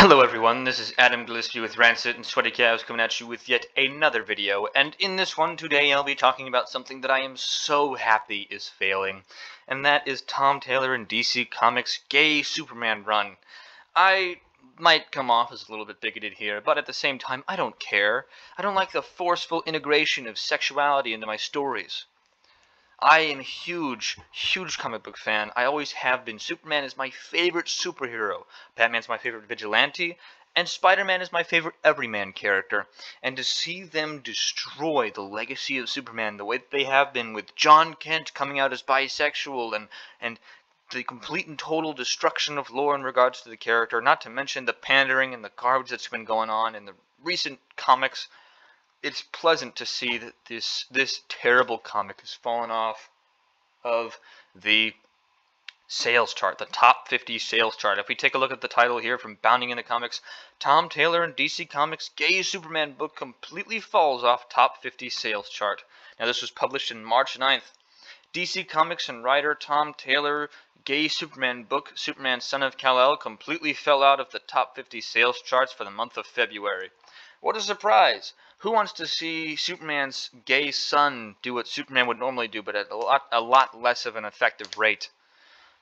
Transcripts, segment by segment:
Hello everyone, this is Adam Gillespie with Rancid and Sweaty Calves coming at you with yet another video, and in this one today I'll be talking about something that I am so happy is failing, and that is Tom Taylor and DC Comics' gay Superman run. I might come off as a little bit bigoted here, but at the same time I don't care. I don't like the forceful integration of sexuality into my stories. I am a huge comic book fan. I always have been. Superman is my favorite superhero. Batman's my favorite vigilante. And Spider-Man is my favorite everyman character. And to see them destroy the legacy of Superman the way that they have been, with John Kent coming out as bisexual and the complete and total destruction of lore in regards to the character, not to mention the pandering and the garbage that's been going on in the recent comics, it's pleasant to see that this terrible comic has fallen off of the sales chart, the top 50 sales chart. If we take a look at the title here from Bounding in the Comics, Tom Taylor and DC Comics' gay Superman book completely falls off top 50 sales chart. Now this was published in March 9th. DC Comics and writer Tom Taylor gay Superman book, Superman Son of Kal-El, completely fell out of the top 50 sales charts for the month of February. What a surprise! Who wants to see Superman's gay son do what Superman would normally do, but at a lot less of an effective rate?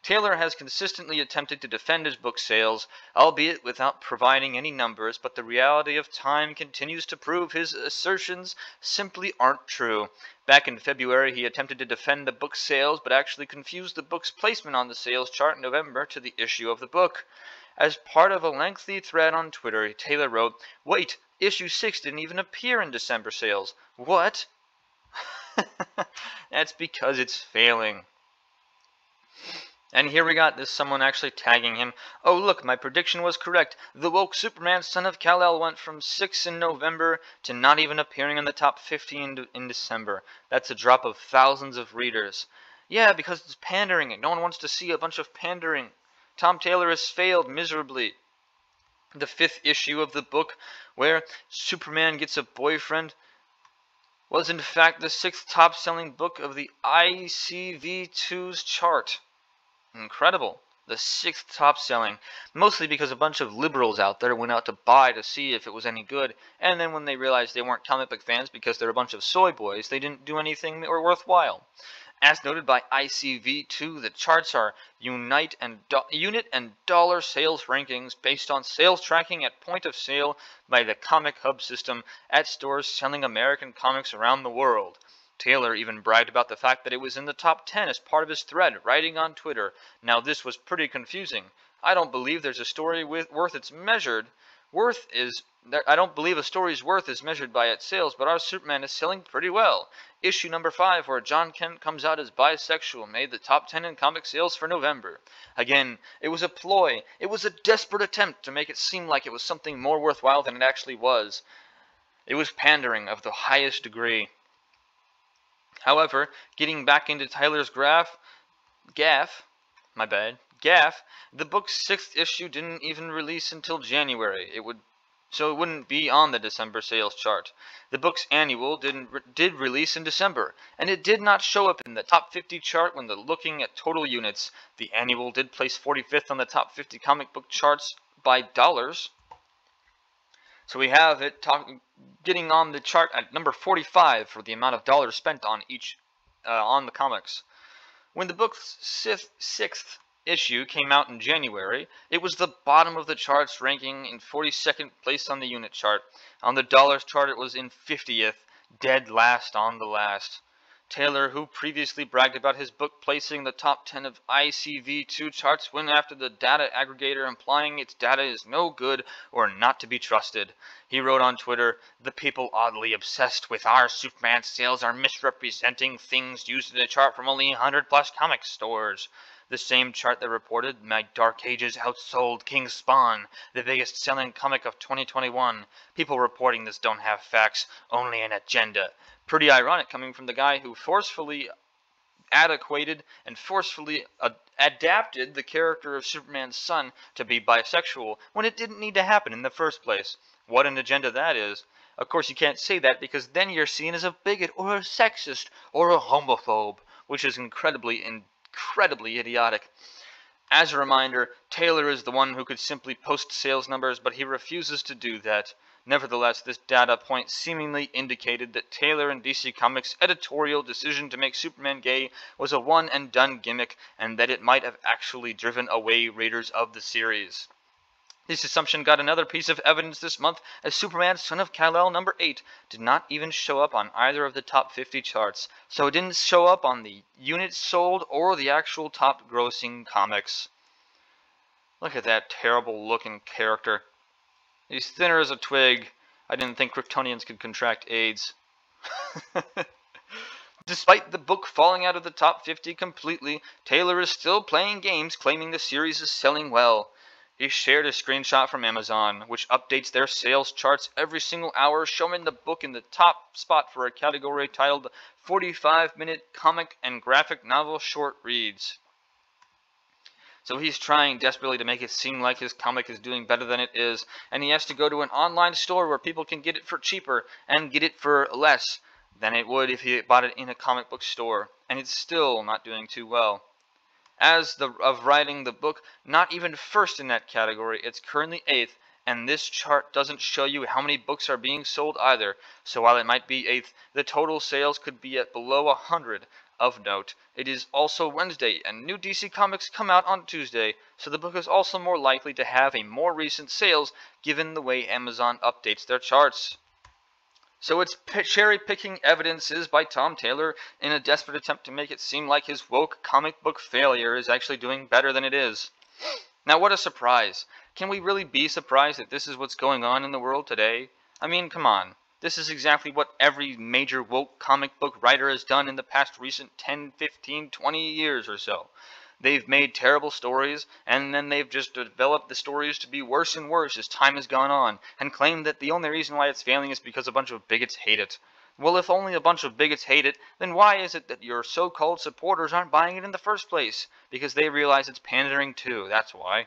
Taylor has consistently attempted to defend his book sales, albeit without providing any numbers, but the reality of time continues to prove his assertions simply aren't true. Back in February, he attempted to defend the book's sales, but actually confused the book's placement on the sales chart in November to the issue of the book. As part of a lengthy thread on Twitter, Taylor wrote, "Wait, issue 6 didn't even appear in December sales. What?" That's because it's failing. And here we got this someone actually tagging him. "Oh look, my prediction was correct. The woke Superman Son of Kal-El went from 6 in November to not even appearing in the top 50 in December. That's a drop of thousands of readers." Yeah, because it's pandering and no one wants to see a bunch of pandering. Tom Taylor has failed miserably. The 5th issue of the book, where Superman gets a boyfriend, was in fact the 6th top-selling book of the ICV2's chart. Incredible. The 6th top-selling, mostly because a bunch of liberals out there went out to buy to see if it was any good, and then when they realized they weren't comic book fans because they're a bunch of soy boys, they didn't do anything that were worthwhile. As noted by ICV2, the charts are unit and dollar sales rankings based on sales tracking at point of sale by the Comic Hub system at stores selling American comics around the world. Taylor even bragged about the fact that it was in the top 10 as part of his thread, writing on Twitter. Now this was pretty confusing. I don't believe there's a story worth its measured. I don't believe a story's worth is measured by its sales, but our Superman is selling pretty well. Issue number 5, where John Kent comes out as bisexual, made the top 10 in comic sales for November. Again, it was a ploy. It was a desperate attempt to make it seem like it was something more worthwhile than it actually was. It was pandering of the highest degree. However, getting back into Taylor's gaffe, the book's 6th issue didn't even release until January. So it wouldn't be on the December sales chart. The book's annual did release in December, and it did not show up in the top 50 chart when looking at total units. The annual did place 45th on the top 50 comic book charts by dollars. So we have it getting on the chart at number 45 for the amount of dollars spent on on the comics. When the book's 6th issue came out in January, it was the bottom of the charts, ranking in 42nd place on the unit chart. On the dollars chart, it was in 50th, dead last on the last. Taylor, who previously bragged about his book placing the top 10 of ICV2 charts, went after the data aggregator, implying its data is no good or not to be trusted. He wrote on Twitter, "The people oddly obsessed with our Superman sales are misrepresenting things used in the chart from only 100+ comic stores." The same chart that reported My Dark Ages outsold King Spawn, the biggest selling comic of 2021. People reporting this don't have facts, only an agenda. Pretty ironic coming from the guy who forcefully adapted the character of Superman's son to be bisexual when it didn't need to happen in the first place. What an agenda that is. Of course you can't say that because then you're seen as a bigot or a sexist or a homophobe, which is incredibly idiotic. As a reminder, Taylor is the one who could simply post sales numbers, but he refuses to do that. Nevertheless, this data point seemingly indicated that Taylor and DC Comics' editorial decision to make Superman gay was a one-and-done gimmick, and that it might have actually driven away readers of the series. This assumption got another piece of evidence this month, as Superman Son of Kal-El number 8 did not even show up on either of the top 50 charts, so it didn't show up on the units sold or the actual top grossing comics. Look at that terrible looking character. He's thinner as a twig. I didn't think Kryptonians could contract AIDS. Despite the book falling out of the top 50 completely, Taylor is still playing games claiming the series is selling well. He shared a screenshot from Amazon, which updates their sales charts every single hour, showing the book in the top spot for a category titled 45-minute comic and graphic novel short reads. So he's trying desperately to make it seem like his comic is doing better than it is, and he has to go to an online store where people can get it for cheaper and get it for less than it would if he bought it in a comic book store, and it's still not doing too well. As of writing the book, not even first in that category, it's currently 8th, and this chart doesn't show you how many books are being sold either, so while it might be 8th, the total sales could be at below 100. Of note, it is also Wednesday, and new DC Comics come out on Tuesday, so the book is also more likely to have a more recent sales, given the way Amazon updates their charts. So it's cherry-picking evidences by Tom Taylor in a desperate attempt to make it seem like his woke comic book failure is actually doing better than it is. Now what a surprise. Can we really be surprised that this is what's going on in the world today? I mean, come on. This is exactly what every major woke comic book writer has done in the past recent 10, 15, 20 years or so. They've made terrible stories, and then they've just developed the stories to be worse and worse as time has gone on, and claimed that the only reason why it's failing is because a bunch of bigots hate it. Well, if only a bunch of bigots hate it, then why is it that your so-called supporters aren't buying it in the first place? Because they realize it's pandering too, that's why.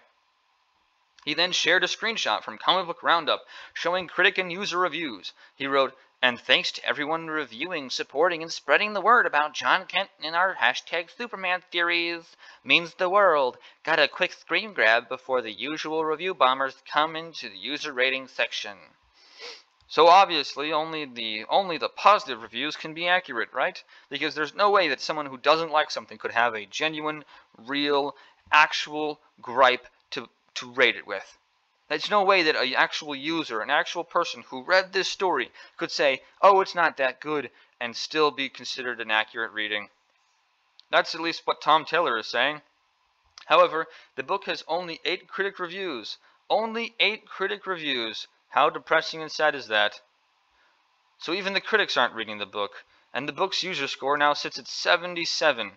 He then shared a screenshot from Comic Book Roundup showing critic and user reviews. He wrote, "And thanks to everyone reviewing, supporting, and spreading the word about John Kent and our hashtag Superman theories. Means the world. Got a quick screen grab before the usual review bombers come into the user rating section." So obviously only the positive reviews can be accurate, right? Because there's no way that someone who doesn't like something could have a genuine, real, actual gripe to rate it with. There's no way that an actual user, an actual person who read this story could say, oh, it's not that good, and still be considered an accurate reading. That's at least what Tom Taylor is saying. However, the book has only 8 critic reviews. Only 8 critic reviews. How depressing and sad is that? So even the critics aren't reading the book, and the book's user score now sits at 77.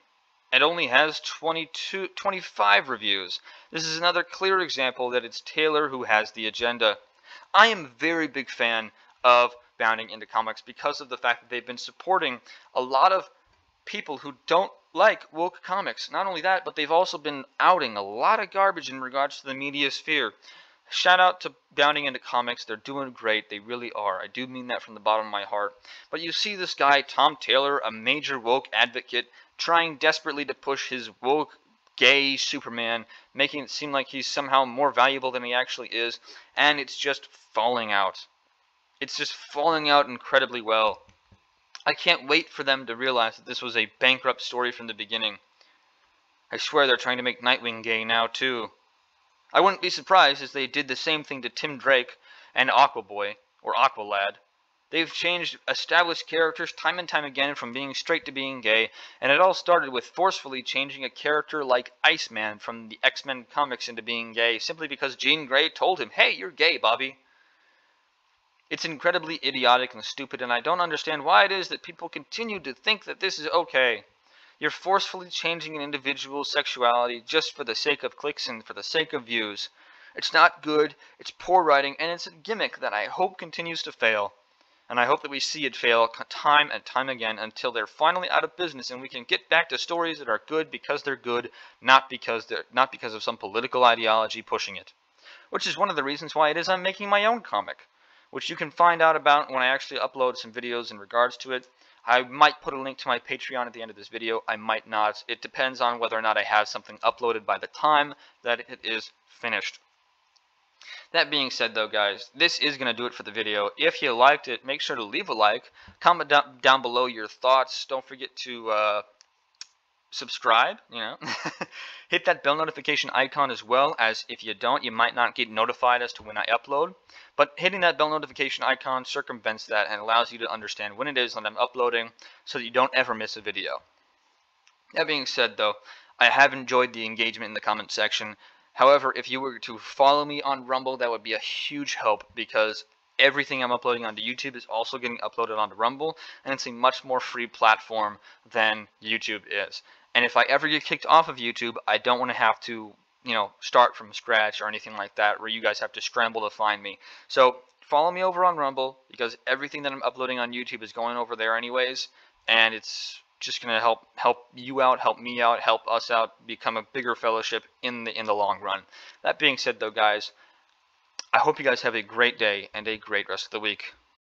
It only has 25 reviews. This is another clear example that it's Taylor who has the agenda. I am a very big fan of Bounding into Comics because of the fact that they've been supporting a lot of people who don't like woke comics. Not only that, but they've also been outing a lot of garbage in regards to the media sphere. Shout out to Bounding into Comics. They're doing great. They really are. I do mean that from the bottom of my heart. But you see this guy, Tom Taylor, a major woke advocate, trying desperately to push his woke, gay Superman, making it seem like he's somehow more valuable than he actually is, and it's just falling out. It's just falling out incredibly well. I can't wait for them to realize that this was a bankrupt story from the beginning. I swear they're trying to make Nightwing gay now, too. I wouldn't be surprised if they did the same thing to Tim Drake and Aquaboy, or Aqualad. They've changed established characters time and time again from being straight to being gay, and it all started with forcefully changing a character like Iceman from the X-Men comics into being gay, simply because Jean Grey told him, hey, you're gay, Bobby. It's incredibly idiotic and stupid, and I don't understand why it is that people continue to think that this is okay. You're forcefully changing an individual's sexuality just for the sake of clicks and for the sake of views. It's not good, it's poor writing, and it's a gimmick that I hope continues to fail. And I hope that we see it fail time and time again until they're finally out of business and we can get back to stories that are good because they're good, not because of some political ideology pushing it. Which is one of the reasons why it is I'm making my own comic, which you can find out about when I actually upload some videos in regards to it. I might put a link to my Patreon at the end of this video. I might not. It depends on whether or not I have something uploaded by the time that it is finished. That being said, though, guys, this is going to do it for the video. If you liked it, make sure to leave a like. Comment down below your thoughts. Don't forget to subscribe, hit that bell notification icon, as well as if you don't, you might not get notified as to when I upload, but hitting that bell notification icon circumvents that and allows you to understand when it is that I'm uploading, so that you don't ever miss a video. That being said, though, I have enjoyed the engagement in the comment section. However, if you were to follow me on Rumble, that would be a huge help, because everything I'm uploading onto YouTube is also getting uploaded onto Rumble, and it's a much more free platform than YouTube is. And if I ever get kicked off of YouTube, I don't want to have to, start from scratch or anything like that, where you guys have to scramble to find me. So follow me over on Rumble, because everything that I'm uploading on YouTube is going over there anyways, and it's just going to help you out, help me out, help us out, become a bigger fellowship in the long run. That being said, though, guys, I hope you guys have a great day and a great rest of the week.